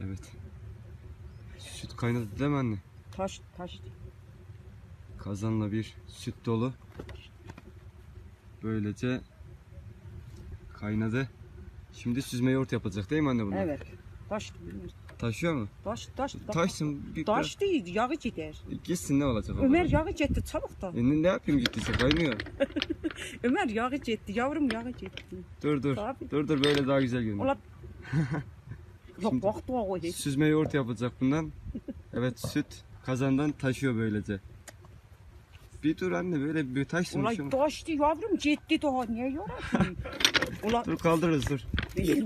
Evet. Süt kaynadı değil mi anne? Taş. Kazanla bir süt dolu. Böylece kaynadı. Şimdi süzme yoğurt yapılacak değil mi anne bunlar? Evet. Taş. Taşıyor mu? Taş. Taşsın. Taş değil, yağı gider. Gitsin ne olacak? Ömer yağı gitti çabuk da. Ne yapayım gittiyse kaynıyor. Ömer yağı gitti, yavrum yağı gitti. Dur. Tabii. Dur böyle daha güzel görünüyor. Ulan. Yok Şimdi- vakti o hiç. Süzme yoğurt yapılacak bundan. Evet süt kazandan taşıyor böylece. Bir dur anne böyle bir taşsın. bir şey Ulan olmaz. taştı yavrum gitti daha niye yorasın? Ulan Dur kaldırırız dur. bir